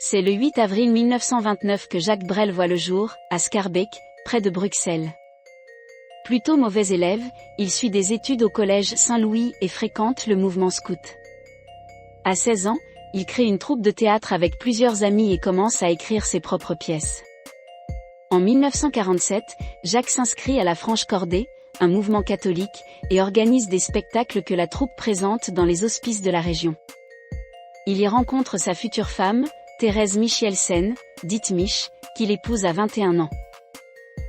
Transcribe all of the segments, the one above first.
C'est le 8 avril 1929 que Jacques Brel voit le jour, à Schaerbeek, près de Bruxelles. Plutôt mauvais élève, il suit des études au collège Saint-Louis et fréquente le mouvement scout. À 16 ans, il crée une troupe de théâtre avec plusieurs amis et commence à écrire ses propres pièces. En 1947, Jacques s'inscrit à la Franche Cordée, un mouvement catholique, et organise des spectacles que la troupe présente dans les hospices de la région. Il y rencontre sa future femme, Thérèse Michielsen, dite Mich, qu'il épouse à 21 ans.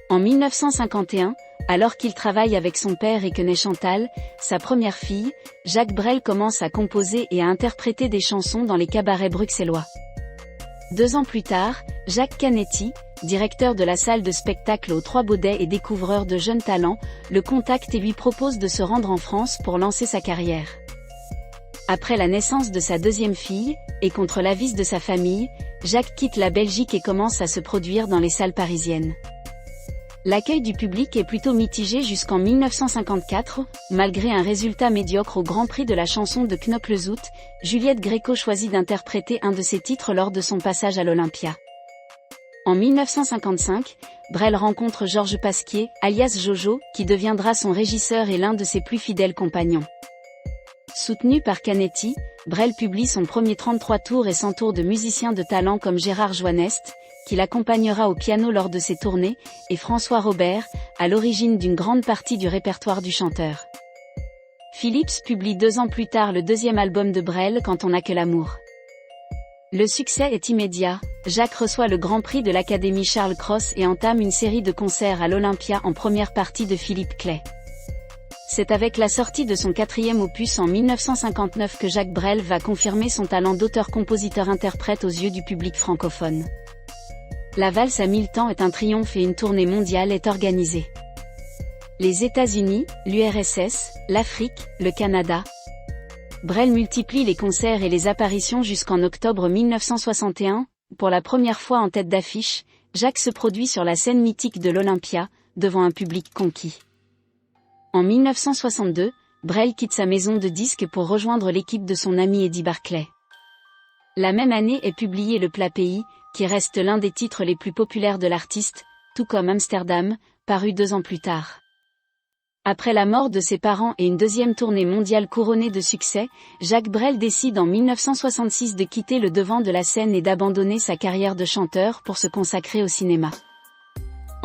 En 1951, alors qu'il travaille avec son père et que naît Chantal, sa première fille, Jacques Brel commence à composer et à interpréter des chansons dans les cabarets bruxellois. 2 ans plus tard, Jacques Canetti, directeur de la salle de spectacle aux Trois Baudets et découvreur de jeunes talents, le contacte et lui propose de se rendre en France pour lancer sa carrière. Après la naissance de sa deuxième fille, et contre l'avis de sa famille, Jacques quitte la Belgique et commence à se produire dans les salles parisiennes. L'accueil du public est plutôt mitigé jusqu'en 1954, malgré un résultat médiocre au Grand Prix de la chanson de Knoklezout, Juliette Gréco choisit d'interpréter un de ses titres lors de son passage à l'Olympia. En 1955, Brel rencontre Georges Pasquier, alias Jojo, qui deviendra son régisseur et l'un de ses plus fidèles compagnons. Soutenu par Canetti, Brel publie son premier 33 tours et s'entoure de musiciens de talent comme Gérard Joannest, qui l'accompagnera au piano lors de ses tournées, et François Robert, à l'origine d'une grande partie du répertoire du chanteur. Philips publie 2 ans plus tard le deuxième album de Brel, Quand on n'a que l'amour. Le succès est immédiat, Jacques reçoit le Grand Prix de l'Académie Charles Cros et entame une série de concerts à l'Olympia en première partie de Philippe Clay. C'est avec la sortie de son 4e opus en 1959 que Jacques Brel va confirmer son talent d'auteur-compositeur-interprète aux yeux du public francophone. La valse à 1000 temps est un triomphe et une tournée mondiale est organisée. Les États-Unis, l'URSS, l'Afrique, le Canada. Brel multiplie les concerts et les apparitions jusqu'en octobre 1961, pour la première fois en tête d'affiche, Jacques se produit sur la scène mythique de l'Olympia, devant un public conquis. En 1962, Brel quitte sa maison de disques pour rejoindre l'équipe de son ami Eddie Barclay. La même année est publié Le Plat Pays, qui reste l'un des titres les plus populaires de l'artiste, tout comme Amsterdam, paru 2 ans plus tard. Après la mort de ses parents et une deuxième tournée mondiale couronnée de succès, Jacques Brel décide en 1966 de quitter le devant de la scène et d'abandonner sa carrière de chanteur pour se consacrer au cinéma.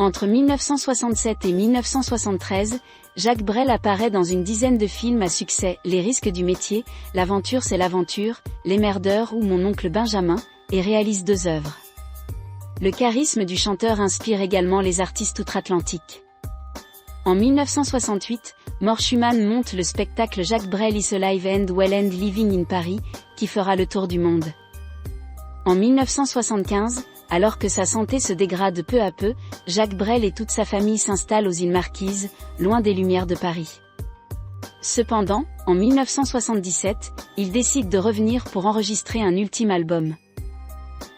Entre 1967 et 1973, Jacques Brel apparaît dans une dizaine de films à succès, Les risques du métier, L'aventure c'est l'aventure, Les merdeurs ou Mon oncle Benjamin, et réalise 2 œuvres. Le charisme du chanteur inspire également les artistes outre-Atlantique. En 1968, Mort Schumann monte le spectacle Jacques Brel is Alive and Well and Living in Paris, qui fera le tour du monde. En 1975, alors que sa santé se dégrade peu à peu, Jacques Brel et toute sa famille s'installent aux îles Marquises, loin des lumières de Paris. Cependant, en 1977, il décide de revenir pour enregistrer un ultime album.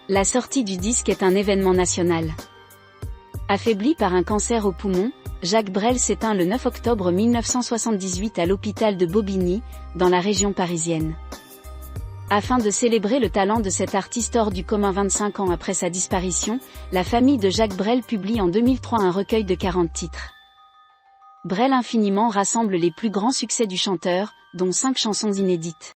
La sortie du disque est un événement national. Affaibli par un cancer au poumon, Jacques Brel s'éteint le 9 octobre 1978 à l'hôpital de Bobigny, dans la région parisienne. Afin de célébrer le talent de cet artiste hors du commun 25 ans après sa disparition, la famille de Jacques Brel publie en 2003 un recueil de 40 titres. Brel Infiniment rassemble les plus grands succès du chanteur, dont 5 chansons inédites.